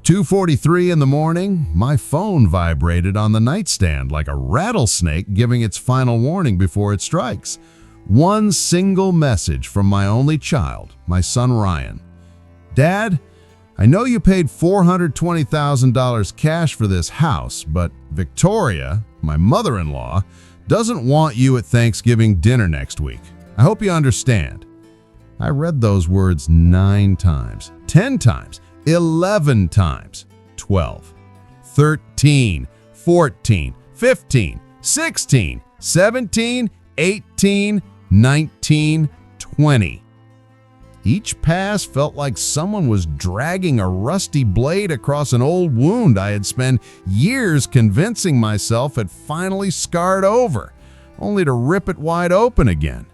2:43 in the morning, my phone vibrated on the nightstand like a rattlesnake giving its final warning before it strikes. One single message from my only child, my son Ryan. Dad, I know you paid $420,000 cash for this house, but Victoria, my mother-in-law, doesn't want you at Thanksgiving dinner next week. I hope you understand. I read those words 9 times, 10 times, 11 times, 12, 13, 14, 15, 16, 17, 18, 19, 20. Each pass felt like someone was dragging a rusty blade across an old wound I had spent years convincing myself had finally scarred over, only to rip it wide open again.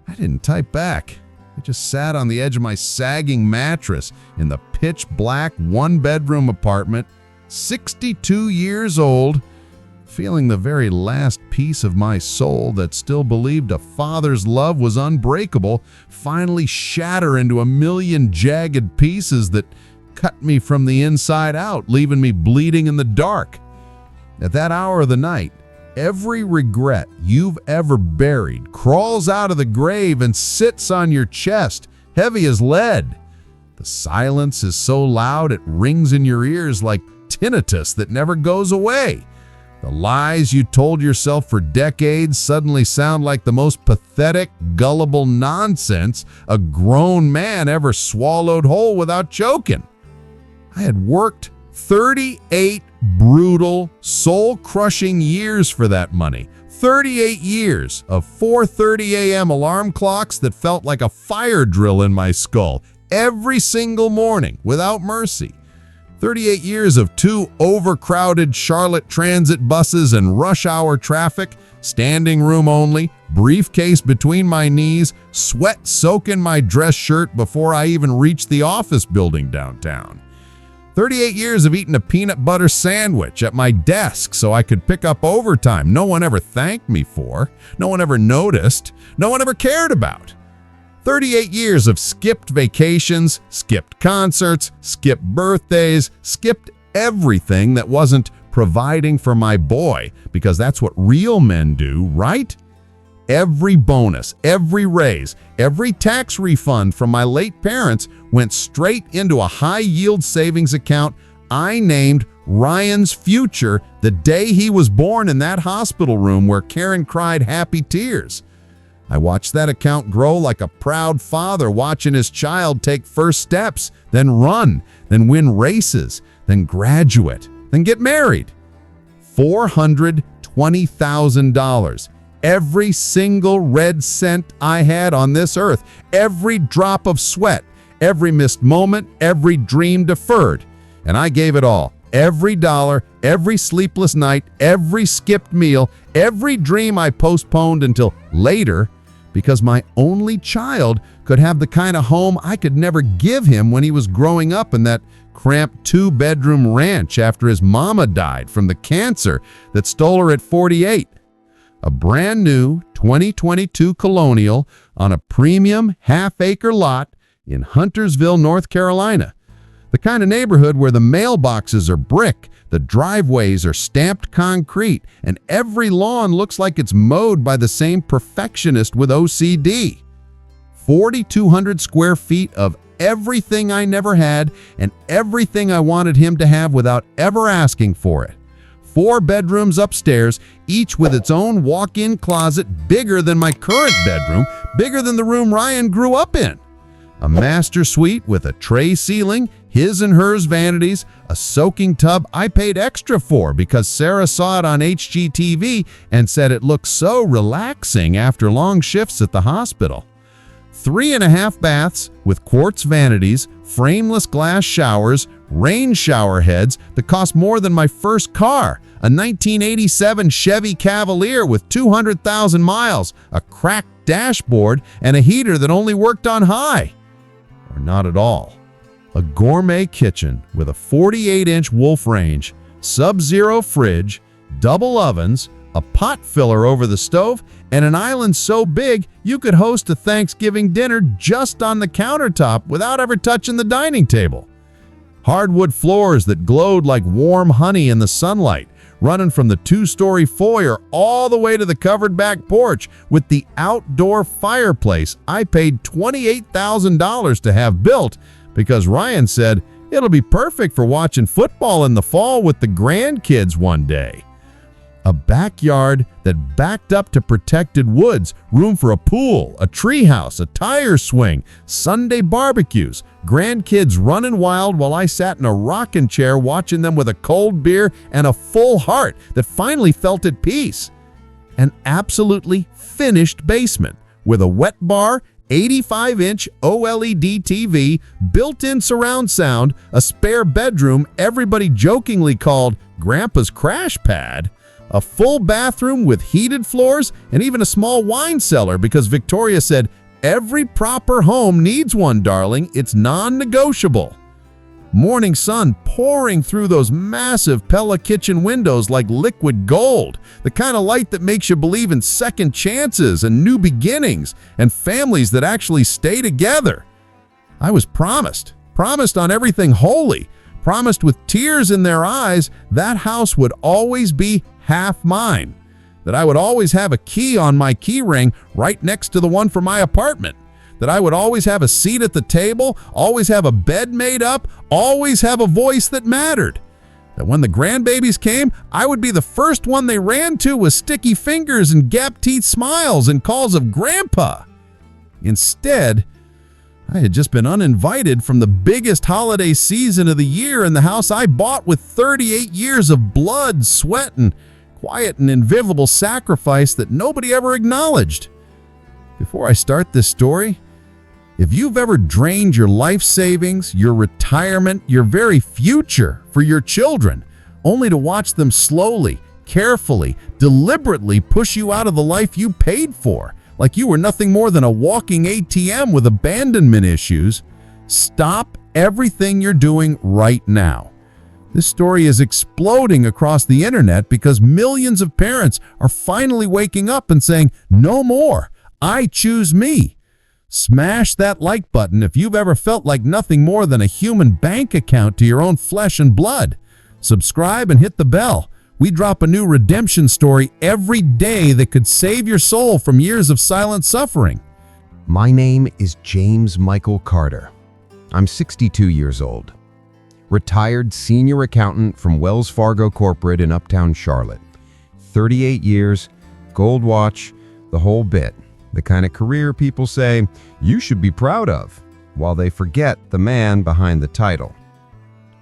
I didn't type back. I just sat on the edge of my sagging mattress in the pitch-black one-bedroom apartment, 62 years old, feeling the very last piece of my soul that still believed a father's love was unbreakable finally shatter into a million jagged pieces that cut me from the inside out, leaving me bleeding in the dark. At that hour of the night, every regret you've ever buried crawls out of the grave and sits on your chest, heavy as lead. The silence is so loud it rings in your ears like tinnitus that never goes away. The lies you told yourself for decades suddenly sound like the most pathetic, gullible nonsense a grown man ever swallowed whole without choking. I had worked 38 brutal, soul-crushing years for that money. 38 years of 4:30 a.m. alarm clocks that felt like a fire drill in my skull every single morning without mercy. 38 years of 2 overcrowded Charlotte transit buses and rush hour traffic, standing room only, briefcase between my knees, sweat soaking my dress shirt before I even reached the office building downtown. 38 years of eating a peanut butter sandwich at my desk so I could pick up overtime no one ever thanked me for, no one ever noticed, no one ever cared about. 38 years of skipped vacations, skipped concerts, skipped birthdays, skipped everything that wasn't providing for my boy, because that's what real men do, right? Every bonus, every raise, every tax refund from my late parents went straight into a high-yield savings account I named Ryan's Future the day he was born in that hospital room where Karen cried happy tears. I watched that account grow like a proud father watching his child take first steps, then run, then win races, then graduate, then get married. $420,000. Every single red cent I had on this earth, every drop of sweat, every missed moment, every dream deferred. And I gave it all. Every dollar, every sleepless night, every skipped meal, every dream I postponed until later, because my only child could have the kind of home I could never give him when he was growing up in that cramped 2-bedroom ranch after his mama died from the cancer that stole her at 48. A brand new 2022 Colonial on a premium half-acre lot in Huntersville, North Carolina. The kind of neighborhood where the mailboxes are brick, the driveways are stamped concrete, and every lawn looks like it's mowed by the same perfectionist with OCD. 4,200 square feet of everything I never had and everything I wanted him to have without ever asking for it. 4 bedrooms upstairs, each with its own walk-in closet bigger than my current bedroom, bigger than the room Ryan grew up in. A master suite with a tray ceiling, his and hers vanities, a soaking tub I paid extra for because Sarah saw it on HGTV and said it looked so relaxing after long shifts at the hospital. 3.5 baths with quartz vanities, frameless glass showers, rain shower heads that cost more than my first car, a 1987 Chevy Cavalier with 200,000 miles, a cracked dashboard, and a heater that only worked on high. Or not at all. A gourmet kitchen with a 48-inch wolf range, sub-zero fridge, double ovens, a pot filler over the stove, and an island so big you could host a Thanksgiving dinner just on the countertop without ever touching the dining table. Hardwood floors that glowed like warm honey in the sunlight, running from the two-story foyer all the way to the covered back porch with the outdoor fireplace I paid $28,000 to have built because Ryan said it'll be perfect for watching football in the fall with the grandkids one day. A backyard that backed up to protected woods, room for a pool, a treehouse, a tire swing, Sunday barbecues, grandkids running wild while I sat in a rocking chair watching them with a cold beer and a full heart that finally felt at peace. An absolutely finished basement with a wet bar, 85-inch OLED TV, built-in surround sound, a spare bedroom everybody jokingly called Grandpa's crash pad, a full bathroom with heated floors, and even a small wine cellar because Victoria said, "Every proper home needs one, darling. It's non-negotiable." Morning sun pouring through those massive Pella kitchen windows like liquid gold, the kind of light that makes you believe in second chances and new beginnings and families that actually stay together. I was promised on everything holy, promised with tears in their eyes that house would always be half mine, that I would always have a key on my key ring right next to the one for my apartment, that I would always have a seat at the table, always have a bed made up, always have a voice that mattered, that when the grandbabies came, I would be the first one they ran to with sticky fingers and gap-teeth smiles and calls of Grandpa. Instead, I had just been uninvited from the biggest holiday season of the year in the house I bought with 38 years of blood, sweat, and quiet and invisible sacrifice that nobody ever acknowledged. Before I start this story, if you've ever drained your life savings, your retirement, your very future for your children, only to watch them slowly, carefully, deliberately push you out of the life you paid for, like you were nothing more than a walking ATM with abandonment issues, stop everything you're doing right now. This story is exploding across the internet because millions of parents are finally waking up and saying, "No more. I choose me." Smash that like button if you've ever felt like nothing more than a human bank account to your own flesh and blood. Subscribe and hit the bell. We drop a new redemption story every day that could save your soul from years of silent suffering. My name is James Michael Carter. I'm 62 years old. Retired senior accountant from Wells Fargo Corporate in Uptown Charlotte. 38 years, gold watch, the whole bit. The kind of career people say, you should be proud of, while they forget the man behind the title.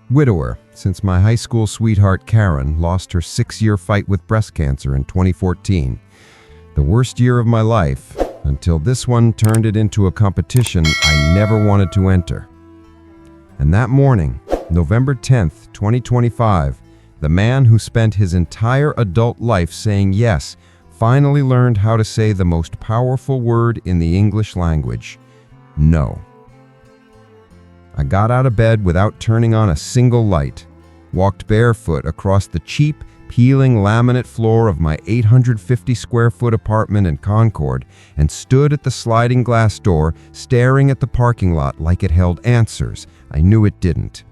Widower, since my high school sweetheart Karen lost her 6-year fight with breast cancer in 2014. The worst year of my life, until this one turned it into a competition I never wanted to enter. And that morning, November 10th, 2025, the man who spent his entire adult life saying yes finally learned how to say the most powerful word in the English language: no. I got out of bed without turning on a single light, walked barefoot across the cheap, peeling laminate floor of my 850 square foot apartment in Concord, and stood at the sliding glass door, staring at the parking lot like it held answers. I knew it didn't.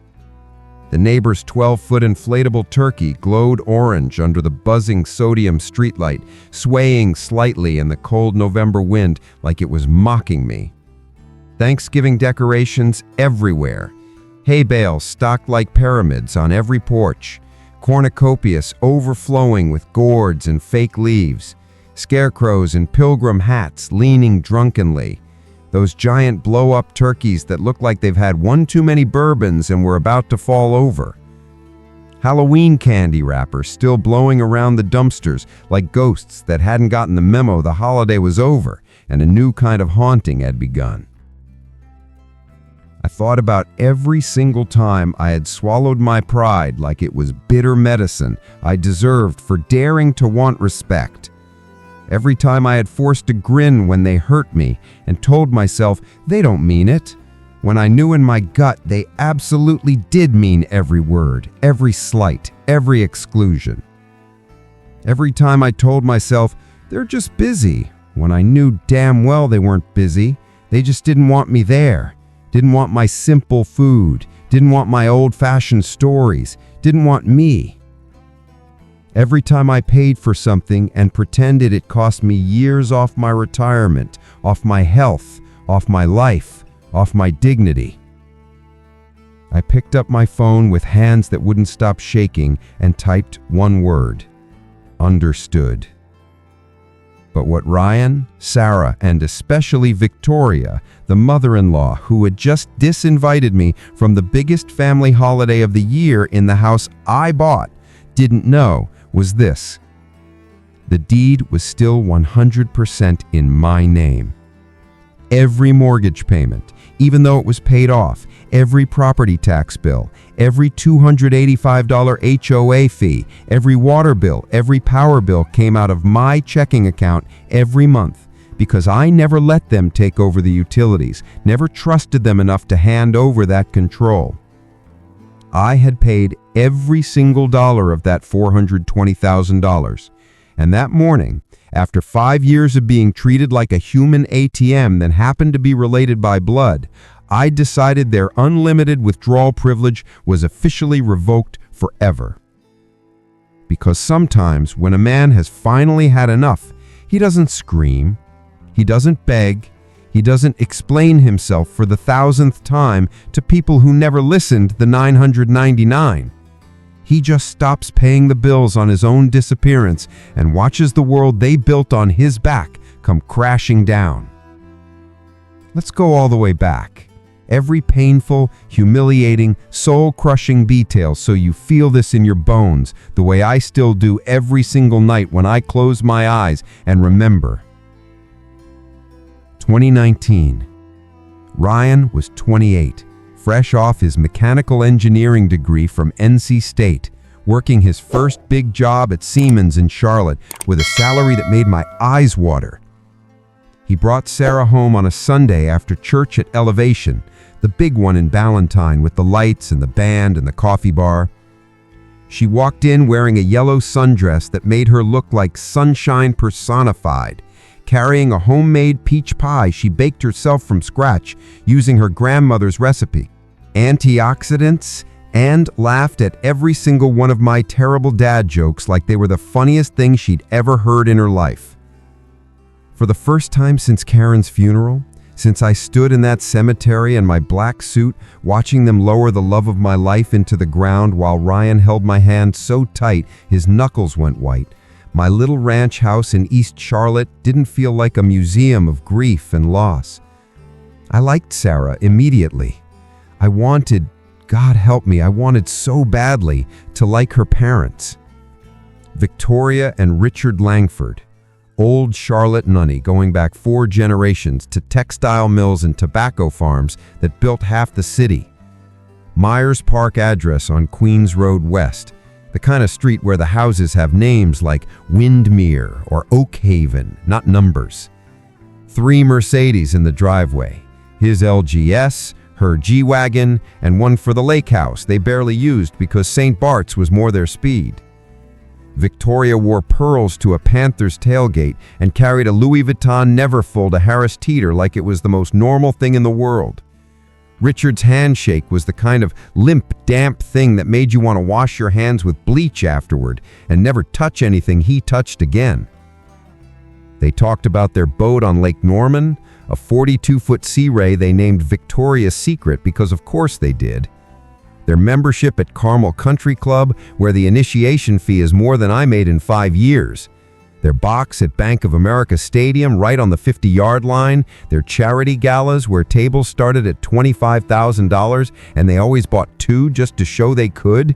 The neighbor's 12-foot inflatable turkey glowed orange under the buzzing sodium streetlight, swaying slightly in the cold November wind like it was mocking me. Thanksgiving decorations everywhere. Hay bales stocked like pyramids on every porch. Cornucopias overflowing with gourds and fake leaves. Scarecrows in pilgrim hats leaning drunkenly. Those giant blow-up turkeys that look like they've had one too many bourbons and were about to fall over. Halloween candy wrappers still blowing around the dumpsters like ghosts that hadn't gotten the memo the holiday was over and a new kind of haunting had begun. I thought about every single time I had swallowed my pride like it was bitter medicine I deserved for daring to want respect. Every time I had forced a grin when they hurt me and told myself they don't mean it, when I knew in my gut they absolutely did mean every word, every slight, every exclusion. Every time I told myself they're just busy, when I knew damn well they weren't busy, they just didn't want me there, didn't want my simple food, didn't want my old-fashioned stories, didn't want me. Every time I paid for something and pretended it cost me years off my retirement, off my health, off my life, off my dignity. I picked up my phone with hands that wouldn't stop shaking and typed one word: understood. But what Ryan, Sarah, and especially Victoria, the mother-in-law who had just disinvited me from the biggest family holiday of the year in the house I bought, didn't know was this: the deed was still 100% in my name. Every mortgage payment, even though it was paid off, every property tax bill, every $285 HOA fee, every water bill, every power bill came out of my checking account every month, because I never let them take over the utilities, never trusted them enough to hand over that control. I had paid every single dollar of that $420,000, and that morning, after 5 years of being treated like a human ATM that happened to be related by blood, I decided their unlimited withdrawal privilege was officially revoked forever. Because sometimes when a man has finally had enough, he doesn't scream, he doesn't beg, he doesn't explain himself for the 1,000th time to people who never listened the 999. He just stops paying the bills on his own disappearance and watches the world they built on his back come crashing down. Let's go all the way back. Every painful, humiliating, soul-crushing detail so you feel this in your bones, the way I still do every single night when I close my eyes and remember. 2019. Ryan was 28. Fresh off his mechanical engineering degree from NC State, working his first big job at Siemens in Charlotte with a salary that made my eyes water. He brought Sarah home on a Sunday after church at Elevation, the big one in Ballantyne with the lights and the band and the coffee bar. She walked in wearing a yellow sundress that made her look like sunshine personified, carrying a homemade peach pie she baked herself from scratch using her grandmother's recipe. Antioxidants, and laughed at every single one of my terrible dad jokes like they were the funniest thing she'd ever heard in her life. For the first time since Karen's funeral, since I stood in that cemetery in my black suit, watching them lower the love of my life into the ground while Ryan held my hand so tight his knuckles went white, my little ranch house in East Charlotte didn't feel like a museum of grief and loss. I liked Sarah immediately. I wanted, God help me, I wanted so badly to like her parents. Victoria and Richard Langford, old Charlotte nunny going back 4 generations to textile mills and tobacco farms that built half the city. Myers Park address on Queens Road West, the kind of street where the houses have names like Windmere or Oak Haven, not numbers. 3 Mercedes in the driveway, his LGS, her G-Wagon, and one for the lake house they barely used because St. Bart's was more their speed. Victoria wore pearls to a Panthers tailgate and carried a Louis Vuitton Neverfull to Harris Teeter like it was the most normal thing in the world. Richard's handshake was the kind of limp, damp thing that made you want to wash your hands with bleach afterward and never touch anything he touched again. They talked about their boat on Lake Norman, a 42-foot Sea Ray they named Victoria's Secret because of course they did. Their membership at Carmel Country Club, where the initiation fee is more than I made in 5 years. Their box at Bank of America Stadium right on the 50-yard line. Their charity galas where tables started at $25,000 and they always bought 2 just to show they could.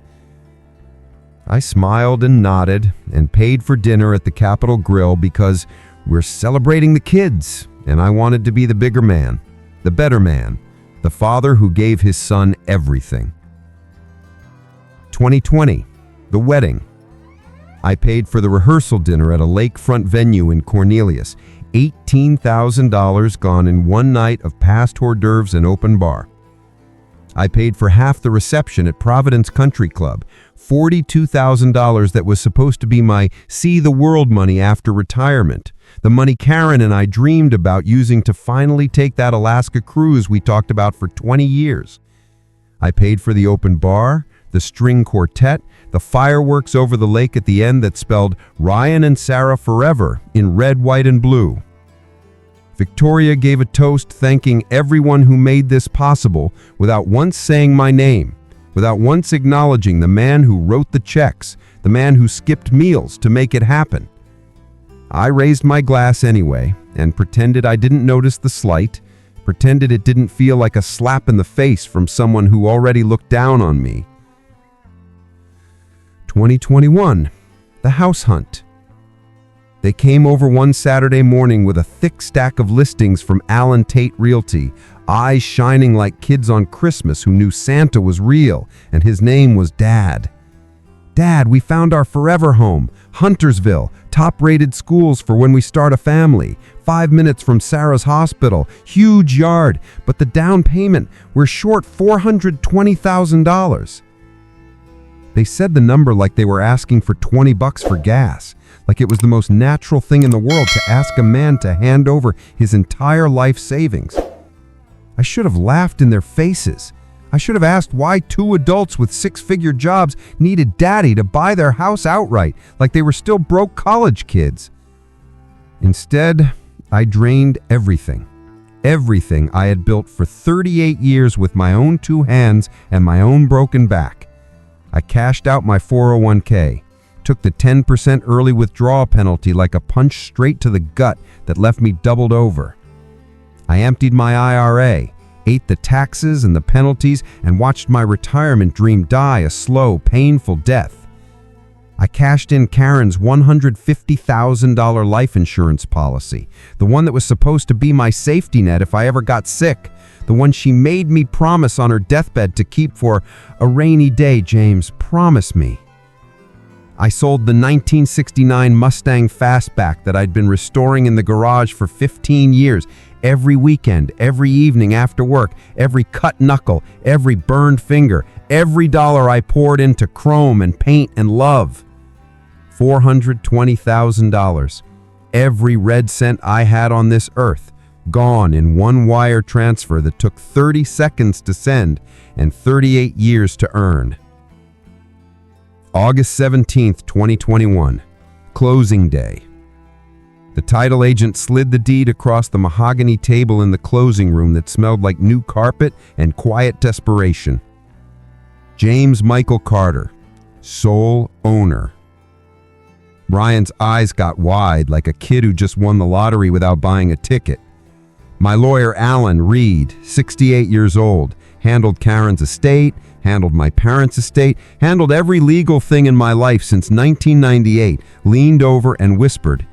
I smiled and nodded and paid for dinner at the Capitol Grill because we're celebrating the kids and I wanted to be the bigger man, the better man, the father who gave his son everything. 2020, the wedding. I paid for the rehearsal dinner at a lakefront venue in Cornelius, $18,000 gone in one night of past hors d'oeuvres and open bar. I paid for half the reception at Providence Country Club, $42,000 that was supposed to be my see the world money after retirement, the money Karen and I dreamed about using to finally take that Alaska cruise we talked about for 20 years. I paid for the open bar, the string quartet, the fireworks over the lake at the end that spelled Ryan and Sarah forever in red, white, and blue. Victoria gave a toast thanking everyone who made this possible without once saying my name, without once acknowledging the man who wrote the checks, the man who skipped meals to make it happen. I raised my glass anyway and pretended I didn't notice the slight, pretended it didn't feel like a slap in the face from someone who already looked down on me. 2021, the house hunt. They came over one Saturday morning with a thick stack of listings from Allen Tate Realty, eyes shining like kids on Christmas who knew Santa was real and his name was Dad. Dad, we found our forever home, Huntersville, top-rated schools for when we start a family, 5 minutes from Sarah's hospital, huge yard, but the down payment, we're short $420,000. They said the number like they were asking for $20 for gas, like it was the most natural thing in the world to ask a man to hand over his entire life savings. I should have laughed in their faces. I should have asked why 2 adults with 6-figure jobs needed Daddy to buy their house outright, like they were still broke college kids. Instead, I drained everything I had built for 38 years with my own 2 hands and my own broken back. I cashed out my 401k, took the 10% early withdrawal penalty like a punch straight to the gut that left me doubled over. I emptied my IRA, ate the taxes and the penalties, and watched my retirement dream die a slow, painful death. I cashed in Karen's $150,000 life insurance policy, the one that was supposed to be my safety net if I ever got sick, the one she made me promise on her deathbed to keep for a rainy day, James, promise me. I sold the 1969 Mustang Fastback that I'd been restoring in the garage for 15 years, every weekend, every evening after work, every cut knuckle, every burned finger, every dollar I poured into chrome and paint and love. $420,000. Every red cent I had on this earth, gone in one wire transfer that took 30 seconds to send and 38 years to earn. August 17th, 2021, closing day. The title agent slid the deed across the mahogany table in the closing room that smelled like new carpet and quiet desperation. James Michael Carter, sole owner. Brian's eyes got wide like a kid who just won the lottery without buying a ticket. My lawyer, Alan Reed, 68 years old, handled Karen's estate, handled my parents' estate, handled every legal thing in my life since 1998, leaned over and whispered,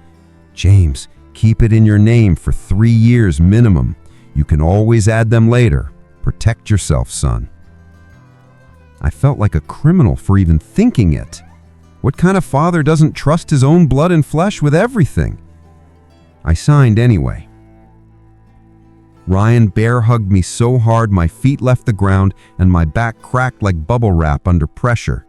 "James, keep it in your name for 3 years minimum. You can always add them later. Protect yourself, son." I felt like a criminal for even thinking it. What kind of father doesn't trust his own blood and flesh with everything? I signed anyway. Ryan bear-hugged me so hard my feet left the ground and my back cracked like bubble wrap under pressure.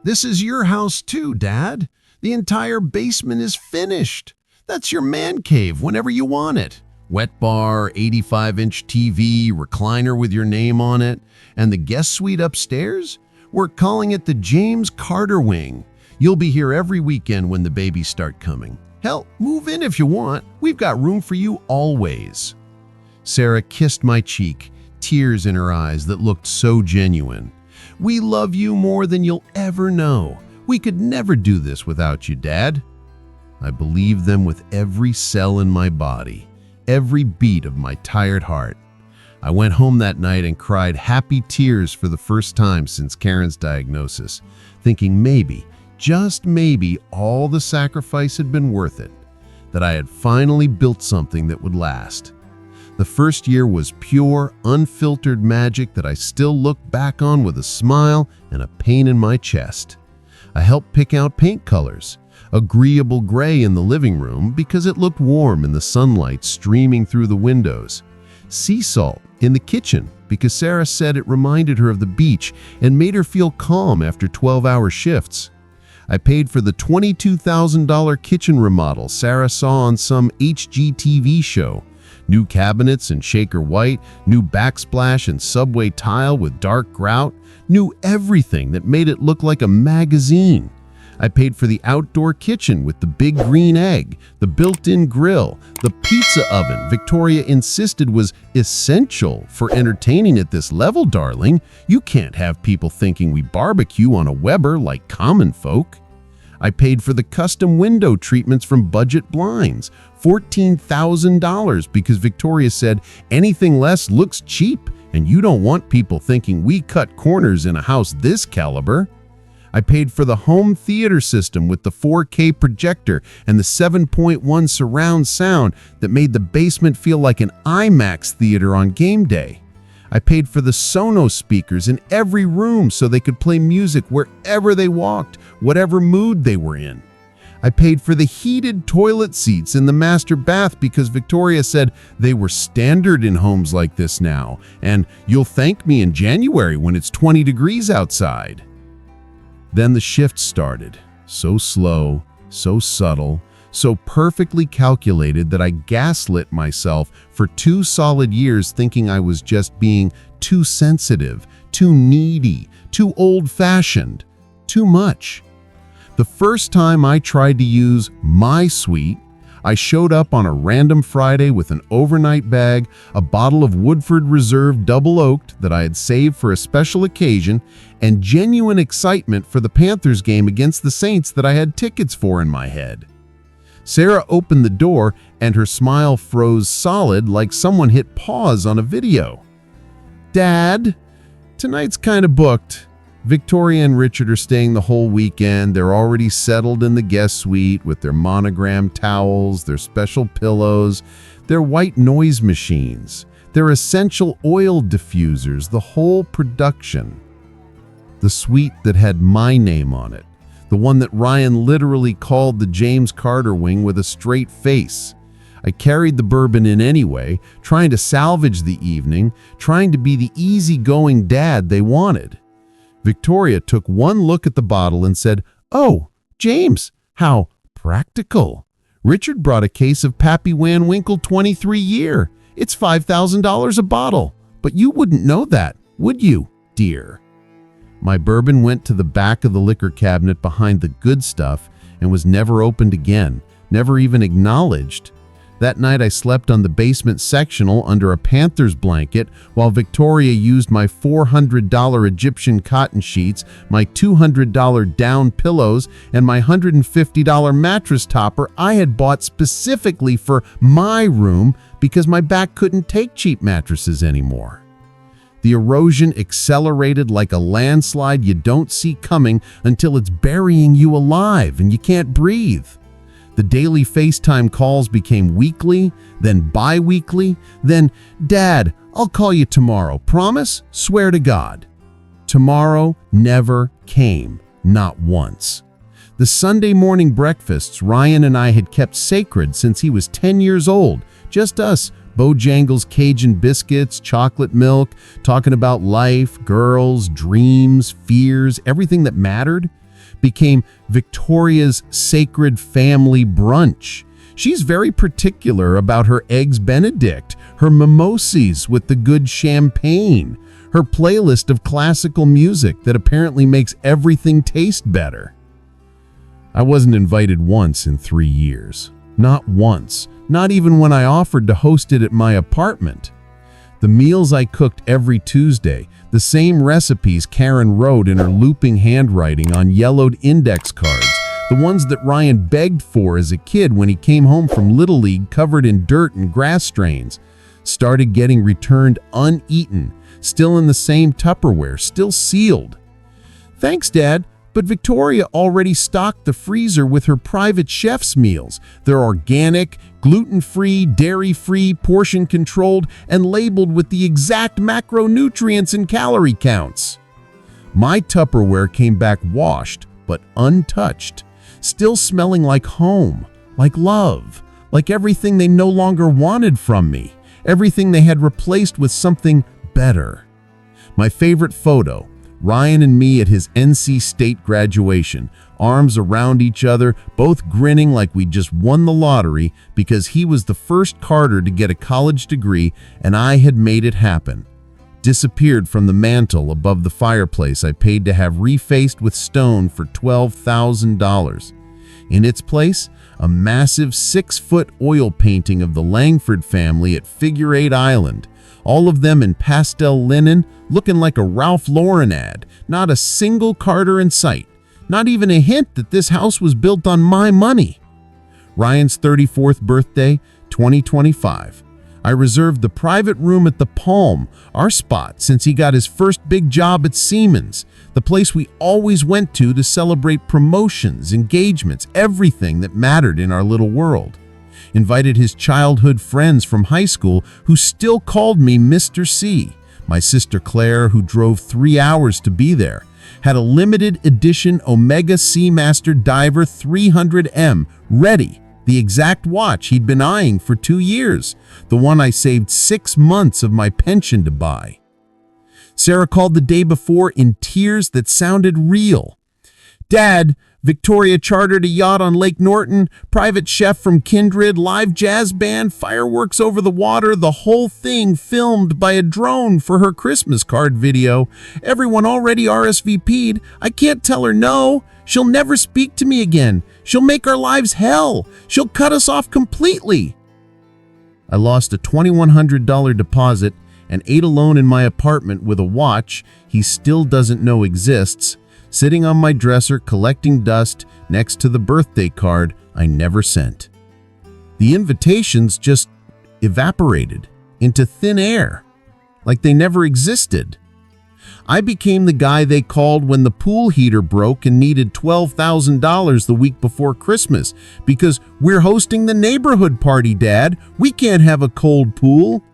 This is your house too, Dad. The entire basement is finished. That's your man cave whenever you want it. Wet bar, 85-inch TV, recliner with your name on it, and the guest suite upstairs? We're calling it the James Carter Wing. You'll be here every weekend when the babies start coming. Hell, move in if you want. We've got room for you always. Sarah kissed my cheek, tears in her eyes that looked so genuine. We love you more than you'll ever know. We could never do this without you, Dad. I believed them with every cell in my body, every beat of my tired heart. I went home that night and cried happy tears for the first time since Karen's diagnosis, thinking maybe, just maybe, all the sacrifice had been worth it, that I had finally built something that would last. The first year was pure, unfiltered magic that I still look back on with a smile and a pain in my chest. I helped pick out paint colors, agreeable gray in the living room because it looked warm in the sunlight streaming through the windows. Sea salt in the kitchen because Sarah said it reminded her of the beach and made her feel calm after 12-hour shifts. I paid for the $22,000 kitchen remodel Sarah saw on some HGTV show, New cabinets in Shaker white, new backsplash and subway tile with dark grout, new everything that made it look like a magazine. I paid for the outdoor kitchen with the big green egg, the built-in grill, the pizza oven Victoria insisted was essential for entertaining at this level, darling. You can't have people thinking we barbecue on a Weber like common folk. I paid for the custom window treatments from Budget Blinds, $14,000, because Victoria said anything less looks cheap and you don't want people thinking we cut corners in a house this caliber. I paid for the home theater system with the 4K projector and the 7.1 surround sound that made the basement feel like an IMAX theater on game day. I paid for the Sonos speakers in every room so they could play music wherever they walked, whatever mood they were in. I paid for the heated toilet seats in the master bath because Victoria said they were standard in homes like this now, and you'll thank me in January when it's 20 degrees outside. Then the shift started, so slow, so subtle, so perfectly calculated that I gaslit myself for 2 solid years thinking I was just being too sensitive, too needy, too old-fashioned, too much. The first time I tried to use my suite, I showed up on a random Friday with an overnight bag, a bottle of Woodford Reserve Double Oaked that I had saved for a special occasion, and genuine excitement for the Panthers game against the Saints that I had tickets for in my head. Sarah opened the door and her smile froze solid like someone hit pause on a video. "Dad, tonight's kind of booked. Victoria and Richard are staying the whole weekend. They're already settled in the guest suite with their monogrammed towels, their special pillows, their white noise machines, their essential oil diffusers, the whole production." The suite that had my name on it, the one that Ryan literally called the James Carter wing with a straight face. I carried the bourbon in anyway, trying to salvage the evening, trying to be the easygoing dad they wanted. Victoria took one look at the bottle and said, "Oh, James, how practical. Richard brought a case of Pappy Van Winkle 23 year. It's $5,000 a bottle, but you wouldn't know that, would you, dear?" My bourbon went to the back of the liquor cabinet behind the good stuff and was never opened again, never even acknowledged. That night I slept on the basement sectional under a Panthers blanket while Victoria used my $400 Egyptian cotton sheets, my $200 down pillows, and my $150 mattress topper I had bought specifically for my room because my back couldn't take cheap mattresses anymore. The erosion accelerated like a landslide you don't see coming until it's burying you alive and you can't breathe. The daily FaceTime calls became weekly, then bi-weekly, then, "Dad, I'll call you tomorrow. Promise? Swear to God." Tomorrow never came, not once. The Sunday morning breakfasts Ryan and I had kept sacred since he was 10 years old, just us, Bojangles Cajun biscuits, chocolate milk, talking about life, girls, dreams, fears, everything that mattered, became Victoria's sacred family brunch. She's very particular about her eggs Benedict, her mimosas with the good champagne, her playlist of classical music that apparently makes everything taste better. I wasn't invited once in 3 years. Not once. Not even when I offered to host it at my apartment. The meals I cooked every Tuesday, the same recipes Karen wrote in her looping handwriting on yellowed index cards, the ones that Ryan begged for as a kid when he came home from Little League covered in dirt and grass stains, started getting returned uneaten, still in the same Tupperware, still sealed. "Thanks, Dad, but Victoria already stocked the freezer with her private chef's meals. They're organic, gluten-free, dairy-free, portion-controlled, and labeled with the exact macronutrients and calorie counts." My Tupperware came back washed, but untouched, still smelling like home, like love, like everything they no longer wanted from me, everything they had replaced with something better. My favorite photo, Ryan and me at his NC State graduation, arms around each other, both grinning like we'd just won the lottery because he was the first Carter to get a college degree and I had made it happen. Disappeared from the mantel above the fireplace I paid to have refaced with stone for $12,000. In its place, a massive 6-foot oil painting of the Langford family at Figure 8 Island, all of them in pastel linen, looking like a Ralph Lauren ad. Not a single Carter in sight. Not even a hint that this house was built on my money. Ryan's 34th birthday, 2025. I reserved the private room at the Palm, our spot since he got his first big job at Siemens, the place we always went to celebrate promotions, engagements, everything that mattered in our little world. Invited his childhood friends from high school who still called me Mr. C. My sister Claire, who drove 3 hours to be there, had a limited edition Omega Seamaster Diver 300M ready, the exact watch he'd been eyeing for 2 years, the one I saved 6 months of my pension to buy. Sarah called the day before in tears that sounded real. "Dad, Victoria chartered a yacht on Lake Norton, private chef from Kindred, live jazz band, fireworks over the water, the whole thing filmed by a drone for her Christmas card video. Everyone already RSVP'd. I can't tell her no. She'll never speak to me again. She'll make our lives hell. She'll cut us off completely." I lost a $2,100 deposit and ate alone in my apartment with a watch he still doesn't know exists, sitting on my dresser collecting dust next to the birthday card I never sent. The invitations just evaporated into thin air, like they never existed. I became the guy they called when the pool heater broke and needed $12,000 the week before Christmas because we're hosting the neighborhood party, Dad. We can't have a cold pool.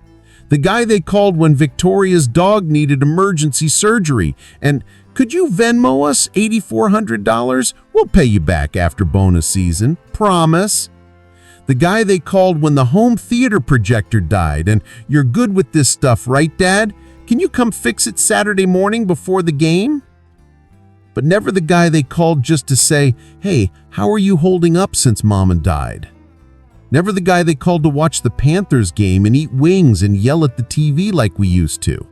The guy they called when Victoria's dog needed emergency surgery and, "Could you Venmo us $8,400? We'll pay you back after bonus season. Promise." The guy they called when the home theater projector died and, "You're good with this stuff, right, Dad? Can you come fix it Saturday morning before the game?" But never the guy they called just to say, "Hey, how are you holding up since Mama died?" Never the guy they called to watch the Panthers game and eat wings and yell at the TV like we used to.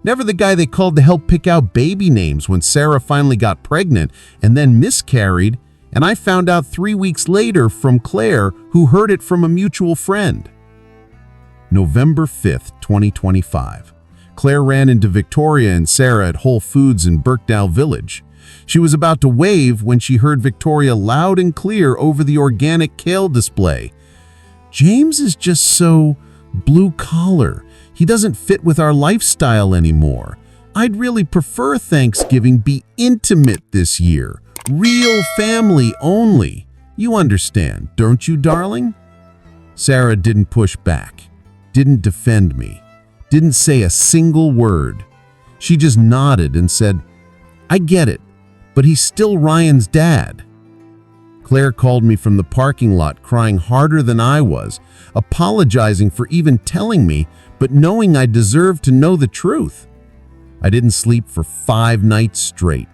Never the guy they called to help pick out baby names when Sarah finally got pregnant and then miscarried, and I found out 3 weeks later from Claire, who heard it from a mutual friend. November 5th, 2025. Claire ran into Victoria and Sarah at Whole Foods in Birkdale Village. She was about to wave when she heard Victoria loud and clear over the organic kale display. "James is just so blue-collar. He doesn't fit with our lifestyle anymore. I'd really prefer Thanksgiving be intimate this year. Real family only. You understand, don't you, darling?" Sarah didn't push back, didn't defend me, didn't say a single word. She just nodded and said, "I get it, but he's still Ryan's dad." Claire called me from the parking lot crying harder than I was, apologizing for even telling me, but knowing I deserved to know the truth. I didn't sleep for 5 nights straight.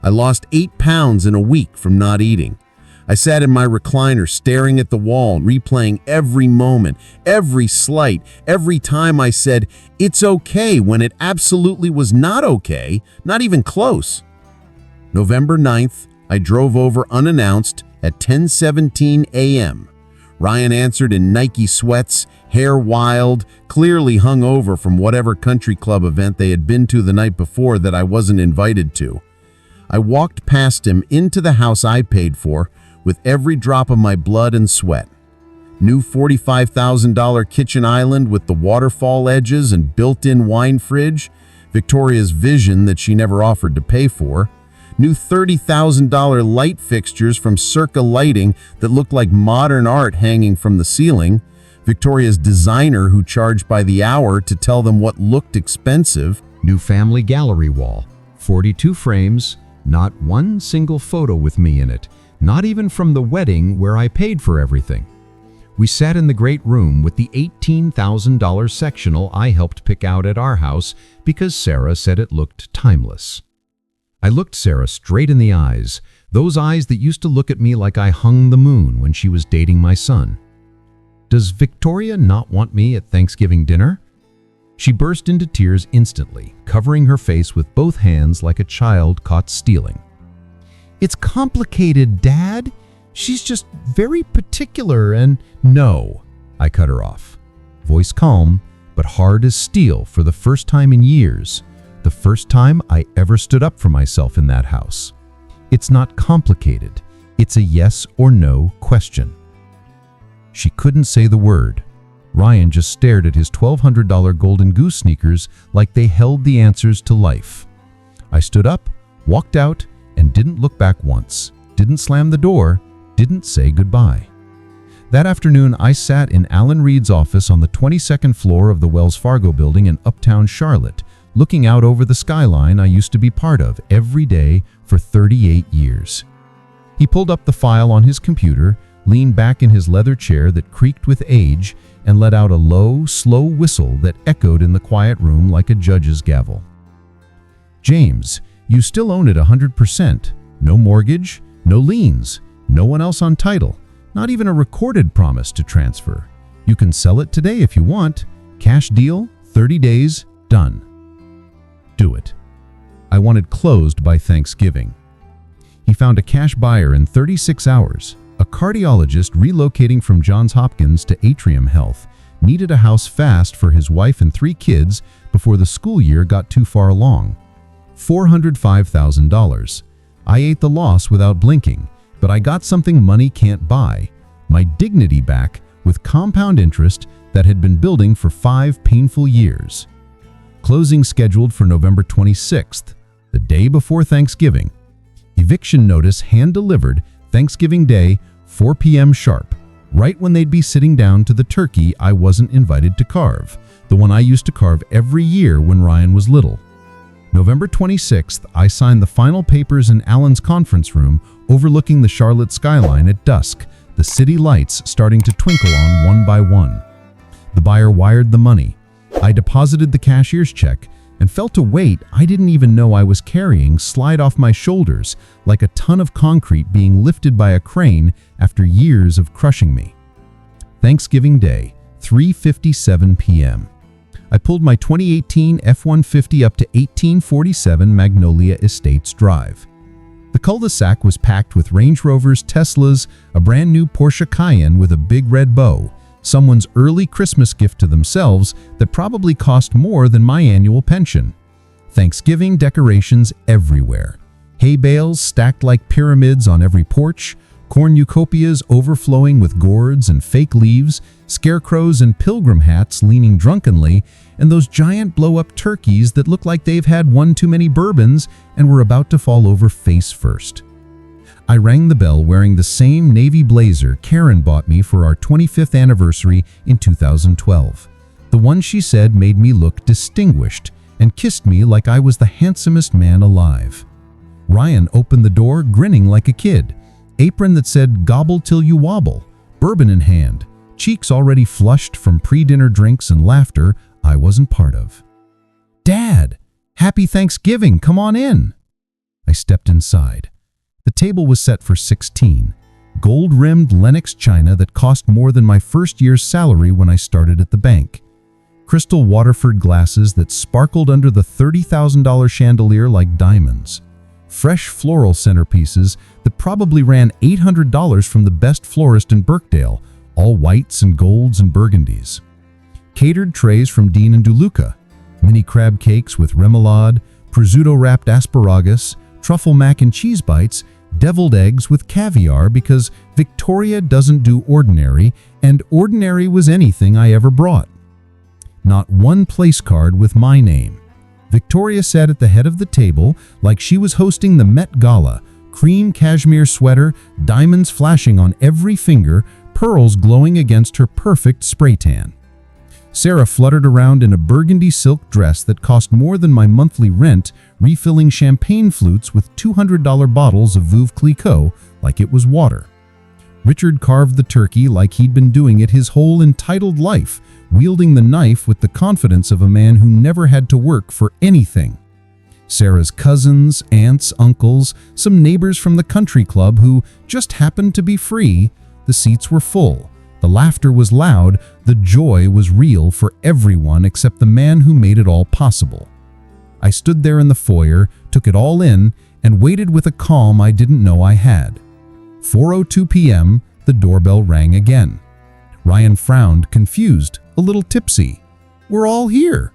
I lost 8 pounds in a week from not eating. I sat in my recliner staring at the wall and replaying every moment, every slight, every time I said, "It's okay," when it absolutely was not okay, not even close. November 9th, I drove over unannounced at 10:17 a.m. Ryan answered in Nike sweats, hair wild, clearly hung over from whatever country club event they had been to the night before that I wasn't invited to. I walked past him into the house I paid for with every drop of my blood and sweat. New $45,000 kitchen island with the waterfall edges and built-in wine fridge, Victoria's vision that she never offered to pay for. New $30,000 light fixtures from Circa Lighting that looked like modern art hanging from the ceiling. Victoria's designer who charged by the hour to tell them what looked expensive. New family gallery wall, 42 frames, not one single photo with me in it, not even from the wedding where I paid for everything. We sat in the great room with the $18,000 sectional I helped pick out at our house because Sarah said it looked timeless. I looked Sarah straight in the eyes, those eyes that used to look at me like I hung the moon when she was dating my son. "Does Victoria not want me at Thanksgiving dinner?" She burst into tears instantly, covering her face with both hands like a child caught stealing. "It's complicated, Dad. She's just very particular and—" "No," I cut her off. Voice calm, but hard as steel for the first time in years. The first time I ever stood up for myself in that house. "It's not complicated. It's a yes or no question." She couldn't say the word. Ryan just stared at his $1,200 Golden Goose sneakers like they held the answers to life. I stood up, walked out, and didn't look back once. Didn't slam the door, didn't say goodbye. That afternoon, I sat in Alan Reed's office on the 22nd floor of the Wells Fargo building in uptown Charlotte, looking out over the skyline I used to be part of every day for 38 years. He pulled up the file on his computer, leaned back in his leather chair that creaked with age, and let out a low, slow whistle that echoed in the quiet room like a judge's gavel. "James, you still own it 100%. No mortgage, no liens, no one else on title, not even a recorded promise to transfer. You can sell it today if you want. Cash deal, 30 days, done." "Do it." I wanted closed by Thanksgiving. He found a cash buyer in 36 hours. A cardiologist relocating from Johns Hopkins to Atrium Health needed a house fast for his wife and 3 kids before the school year got too far along. $405,000. I ate the loss without blinking, but I got something money can't buy, my dignity back with compound interest that had been building for 5 painful years. Closing scheduled for November 26th, the day before Thanksgiving. Eviction notice hand-delivered Thanksgiving Day, 4 p.m. sharp, right when they'd be sitting down to the turkey I wasn't invited to carve, the one I used to carve every year when Ryan was little. November 26th, I signed the final papers in Alan's conference room overlooking the Charlotte skyline at dusk, the city lights starting to twinkle on one by one. The buyer wired the money. I deposited the cashier's check and felt a weight I didn't even know I was carrying slide off my shoulders like a ton of concrete being lifted by a crane after years of crushing me. Thanksgiving Day, 3:57 p.m. I pulled my 2018 F-150 up to 1847 Magnolia Estates Drive. The cul-de-sac was packed with Range Rovers, Teslas, a brand new Porsche Cayenne with a big red bow, someone's early Christmas gift to themselves that probably cost more than my annual pension. Thanksgiving decorations everywhere. Hay bales stacked like pyramids on every porch, cornucopias overflowing with gourds and fake leaves, scarecrows and pilgrim hats leaning drunkenly, and those giant blow-up turkeys that look like they've had one too many bourbons and were about to fall over face first. I rang the bell wearing the same navy blazer Karen bought me for our 25th anniversary in 2012. The one she said made me look distinguished and kissed me like I was the handsomest man alive. Ryan opened the door grinning like a kid, apron that said "Gobble till you wobble," bourbon in hand, cheeks already flushed from pre-dinner drinks and laughter I wasn't part of. "Dad, happy Thanksgiving, come on in." I stepped inside. The table was set for 16, gold-rimmed Lenox china that cost more than my first year's salary when I started at the bank. Crystal Waterford glasses that sparkled under the $30,000 chandelier like diamonds. Fresh floral centerpieces that probably ran $800 from the best florist in Birkdale, all whites and golds and burgundies. Catered trays from Dean and DeLuca, mini crab cakes with remoulade, prosciutto-wrapped asparagus, truffle mac and cheese bites, deviled eggs with caviar because Victoria doesn't do ordinary, and ordinary was anything I ever brought. Not one place card with my name. Victoria sat at the head of the table like she was hosting the Met Gala, cream cashmere sweater, diamonds flashing on every finger, pearls glowing against her perfect spray tan. Sarah fluttered around in a burgundy silk dress that cost more than my monthly rent, refilling champagne flutes with $200 bottles of Veuve Clicquot like it was water. Richard carved the turkey like he'd been doing it his whole entitled life, wielding the knife with the confidence of a man who never had to work for anything. Sarah's cousins, aunts, uncles, some neighbors from the country club who just happened to be free. The seats were full. The laughter was loud. The joy was real for everyone except the man who made it all possible. I stood there in the foyer, took it all in, and waited with a calm I didn't know I had. 4:02 p.m., the doorbell rang again. Ryan frowned, confused, a little tipsy. "We're all here."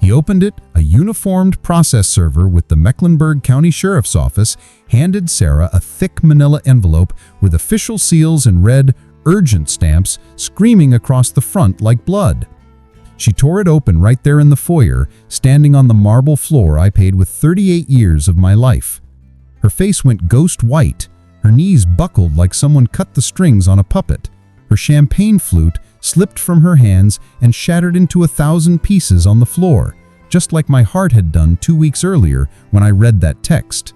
He opened it. A uniformed process server with the Mecklenburg County Sheriff's Office handed Sarah a thick manila envelope with official seals and red, urgent stamps screaming across the front like blood. She tore it open right there in the foyer, standing on the marble floor I paid with 38 years of my life. Her face went ghost white. Her knees buckled like someone cut the strings on a puppet. Her champagne flute slipped from her hands and shattered into 1,000 pieces on the floor, just like my heart had done 2 weeks earlier when I read that text.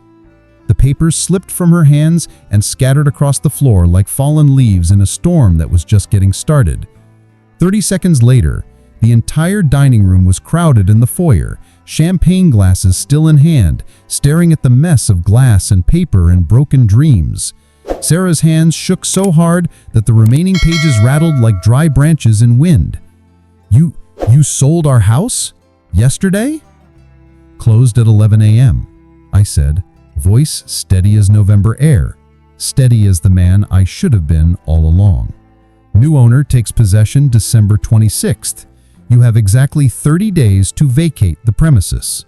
The papers slipped from her hands and scattered across the floor like fallen leaves in a storm that was just getting started. 30 seconds later, the entire dining room was crowded in the foyer, champagne glasses still in hand, staring at the mess of glass and paper and broken dreams. Sarah's hands shook so hard that the remaining pages rattled like dry branches in wind. You sold our house? Yesterday?" "Closed at 11 a.m., I said, voice steady as November air, steady as the man I should have been all along. "New owner takes possession December 26th. You have exactly 30 days to vacate the premises."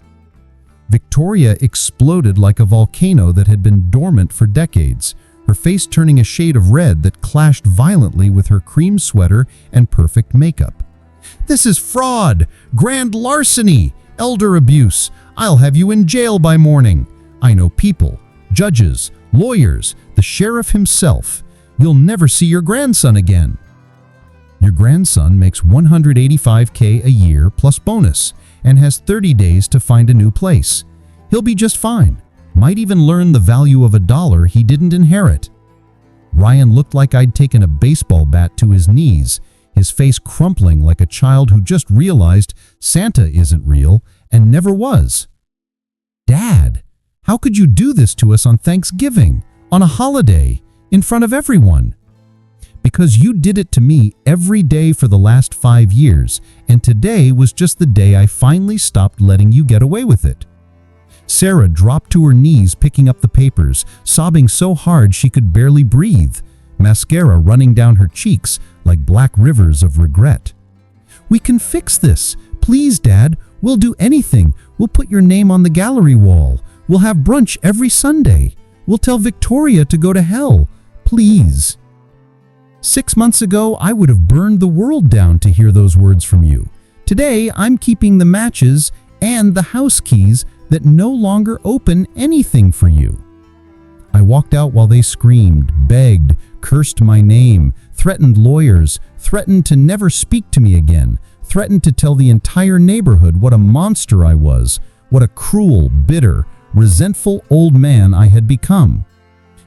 Victoria exploded like a volcano that had been dormant for decades, her face turning a shade of red that clashed violently with her cream sweater and perfect makeup. "This is fraud! Grand larceny! Elder abuse! I'll have you in jail by morning! I know people, judges, lawyers, the sheriff himself. You'll never see your grandson again." "Your grandson makes $185K a year plus bonus and has 30 days to find a new place. He'll be just fine. Might even learn the value of $1 he didn't inherit." Ryan looked like I'd taken a baseball bat to his knees, his face crumpling like a child who just realized Santa isn't real and never was. "Dad, how could you do this to us on Thanksgiving, on a holiday, in front of everyone?" "Because you did it to me every day for the last 5 years, and today was just the day I finally stopped letting you get away with it." Sarah dropped to her knees picking up the papers, sobbing so hard she could barely breathe, mascara running down her cheeks like black rivers of regret. "We can fix this. Please, Dad. We'll do anything. We'll put your name on the gallery wall. We'll have brunch every Sunday. We'll tell Victoria to go to hell. Please." 6 months ago, I would have burned the world down to hear those words from you. Today, I'm keeping the matches and the house keys that no longer open anything for you. I walked out while they screamed, begged, cursed my name, threatened lawyers, threatened to never speak to me again, threatened to tell the entire neighborhood what a monster I was, what a cruel, bitter, resentful old man I had become.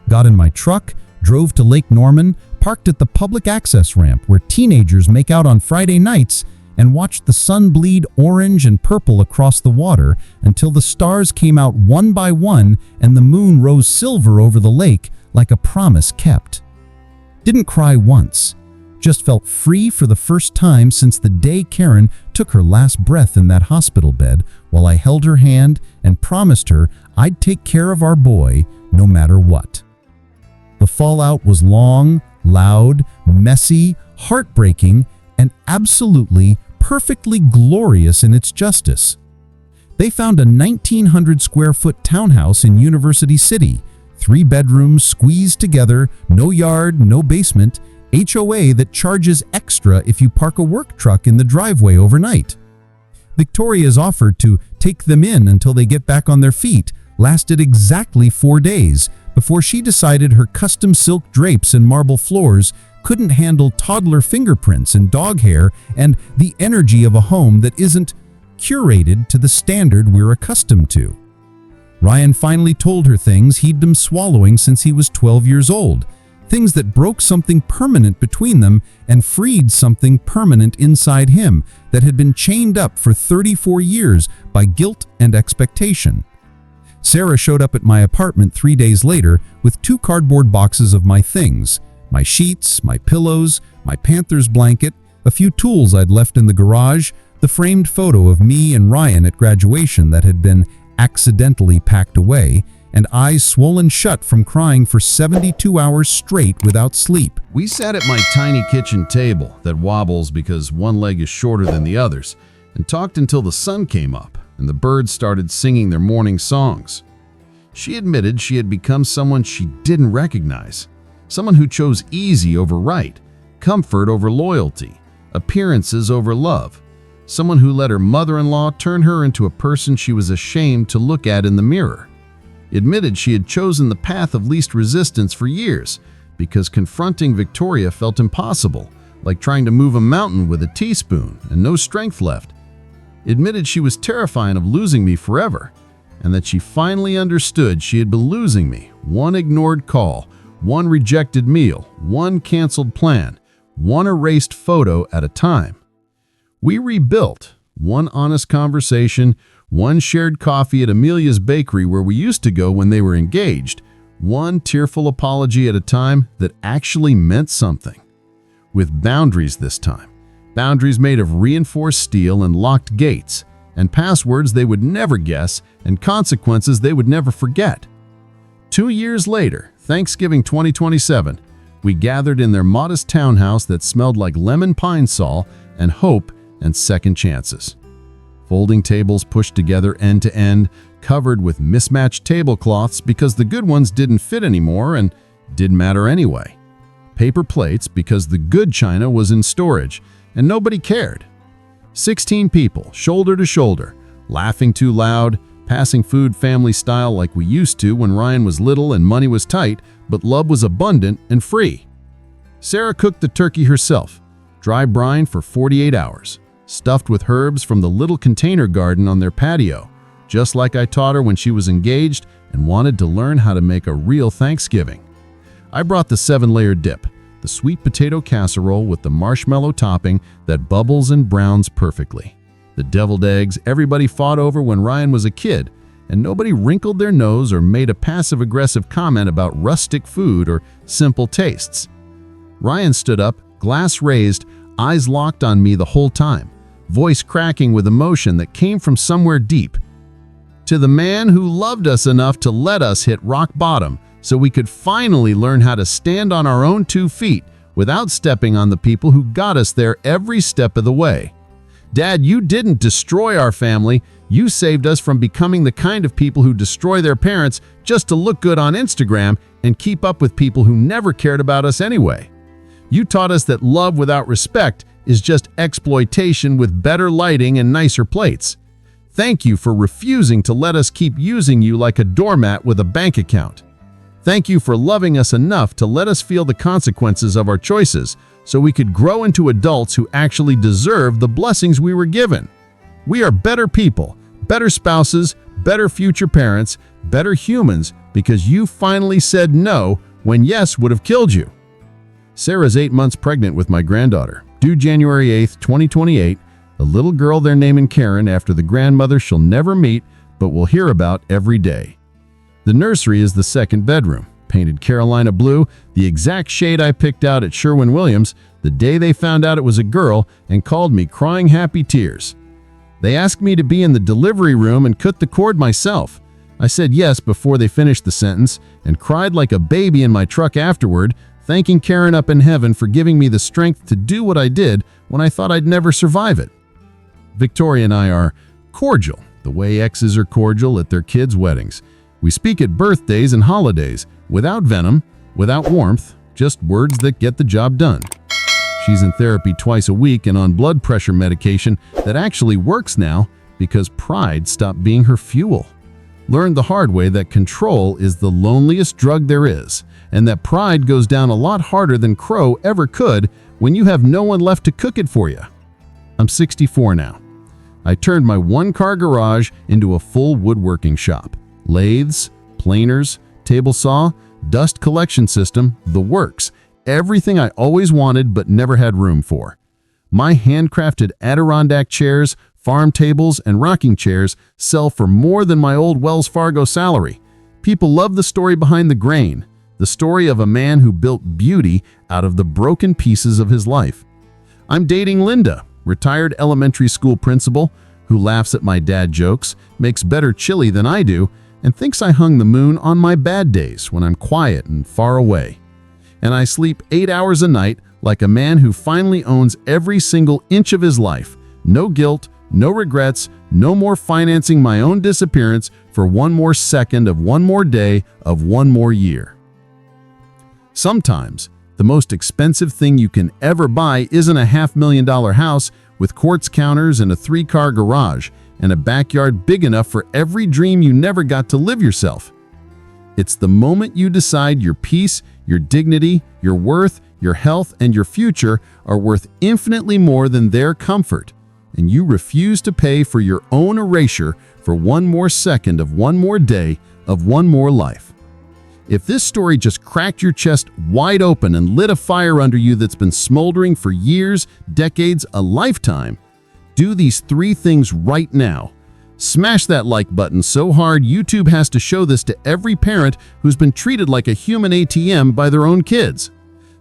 Got in my truck, drove to Lake Norman, parked at the public access ramp where teenagers make out on Friday nights, and watched the sun bleed orange and purple across the water until the stars came out one by one and the moon rose silver over the lake like a promise kept. Didn't cry once, just felt free for the first time since the day Karen took her last breath in that hospital bed while I held her hand and promised her I'd take care of our boy no matter what. The fallout was long, loud, messy, heartbreaking, and absolutely, perfectly glorious in its justice. They found a 1,900 square foot townhouse in University City, 3 bedrooms squeezed together, no yard, no basement, HOA that charges extra if you park a work truck in the driveway overnight. Victoria's offer to take them in until they get back on their feet lasted exactly 4 days before she decided her custom silk drapes and marble floors couldn't handle toddler fingerprints and dog hair and the energy of a home that isn't curated to the standard we're accustomed to. Ryan finally told her things he'd been swallowing since he was 12 years old, things that broke something permanent between them and freed something permanent inside him that had been chained up for 34 years by guilt and expectation. Sarah showed up at my apartment 3 days later with 2 cardboard boxes of my things, my sheets, my pillows, my Panthers blanket, a few tools I'd left in the garage, the framed photo of me and Ryan at graduation that had been accidentally packed away, and eyes swollen shut from crying for 72 hours straight without sleep. We sat at my tiny kitchen table that wobbles because one leg is shorter than the others and talked until the sun came up and the birds started singing their morning songs. She admitted she had become someone she didn't recognize, someone who chose easy over right, comfort over loyalty, appearances over love, someone who let her mother-in-law turn her into a person she was ashamed to look at in the mirror. Admitted she had chosen the path of least resistance for years because confronting Victoria felt impossible, like trying to move a mountain with a teaspoon and no strength left. Admitted she was terrified of losing me forever, and that she finally understood she had been losing me, one ignored call, one rejected meal, one canceled plan, one erased photo at a time. We rebuilt, one honest conversation, one shared coffee at Amelia's bakery where we used to go when they were engaged, one tearful apology at a time that actually meant something. With boundaries this time. Boundaries made of reinforced steel and locked gates, and passwords they would never guess, and consequences they would never forget. 2 years later, Thanksgiving 2027, we gathered in their modest townhouse that smelled like lemon pine sol and hope and second chances. Folding tables pushed together end to end, covered with mismatched tablecloths because the good ones didn't fit anymore and didn't matter anyway. Paper plates because the good china was in storage and nobody cared. 16 people, shoulder to shoulder, laughing too loud, passing food family style like we used to when Ryan was little and money was tight, but love was abundant and free. Sarah cooked the turkey herself, dry brine for 48 hours. Stuffed with herbs from the little container garden on their patio, just like I taught her when she was engaged and wanted to learn how to make a real Thanksgiving. I brought the 7-layer dip, the sweet potato casserole with the marshmallow topping that bubbles and browns perfectly. The deviled eggs everybody fought over when Ryan was a kid, and nobody wrinkled their nose or made a passive-aggressive comment about rustic food or simple tastes. Ryan stood up, glass raised, eyes locked on me the whole time, voice cracking with emotion that came from somewhere deep. To the man who loved us enough to let us hit rock bottom so we could finally learn how to stand on our own 2 feet without stepping on the people who got us there every step of the way. Dad, you didn't destroy our family. You saved us from becoming the kind of people who destroy their parents just to look good on Instagram and keep up with people who never cared about us anyway. You taught us that love without respect is just exploitation with better lighting and nicer plates. Thank you for refusing to let us keep using you like a doormat with a bank account. Thank you for loving us enough to let us feel the consequences of our choices so we could grow into adults who actually deserve the blessings we were given. We are better people, better spouses, better future parents, better humans because you finally said no when yes would have killed you. Sarah's 8 months pregnant with my granddaughter, due January 8th, 2028, a little girl they're naming Karen after the grandmother she'll never meet but will hear about every day. The nursery is the second bedroom, painted Carolina blue, the exact shade I picked out at Sherwin-Williams the day they found out it was a girl and called me crying happy tears. They asked me to be in the delivery room and cut the cord myself. I said yes before they finished the sentence and cried like a baby in my truck afterward, thanking Karen up in heaven for giving me the strength to do what I did when I thought I'd never survive it. Victoria and I are cordial, the way exes are cordial at their kids' weddings. We speak at birthdays and holidays, without venom, without warmth, just words that get the job done. She's in therapy twice a week and on blood pressure medication that actually works now because pride stopped being her fuel. Learned the hard way that control is the loneliest drug there is, and that pride goes down a lot harder than crow ever could when you have no one left to cook it for you. I'm 64 now. I turned my one-car garage into a full woodworking shop. Lathes, planers, table saw, dust collection system, the works. Everything I always wanted but never had room for. My handcrafted Adirondack chairs, farm tables, and rocking chairs sell for more than my old Wells Fargo salary. People love the story behind the grain, the story of a man who built beauty out of the broken pieces of his life. I'm dating Linda, retired elementary school principal, who laughs at my dad jokes, makes better chili than I do, and thinks I hung the moon on my bad days when I'm quiet and far away. And I sleep 8 hours a night like a man who finally owns every single inch of his life. No guilt, no regrets, no more financing my own disappearance for one more second of one more day of one more year. Sometimes, the most expensive thing you can ever buy isn't a $500,000 house with quartz counters and a 3-car garage and a backyard big enough for every dream you never got to live yourself. It's the moment you decide your peace, your dignity, your worth, your health, and your future are worth infinitely more than their comfort, and you refuse to pay for your own erasure for one more second of one more day of one more life. If this story just cracked your chest wide open and lit a fire under you that's been smoldering for years, decades, a lifetime, do these 3 things right now. Smash that like button so hard YouTube has to show this to every parent who's been treated like a human ATM by their own kids.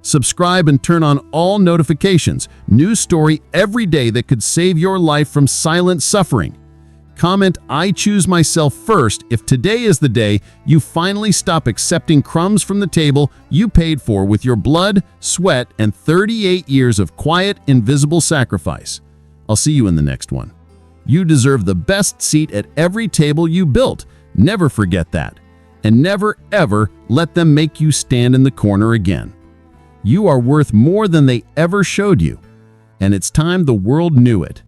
Subscribe and turn on all notifications. New story every day that could save your life from silent suffering. Comment, "I choose myself first" if today is the day you finally stop accepting crumbs from the table you paid for with your blood, sweat, and 38 years of quiet, invisible sacrifice. I'll see you in the next one. You deserve the best seat at every table you built. Never forget that. And never, ever let them make you stand in the corner again. You are worth more than they ever showed you. And it's time the world knew it.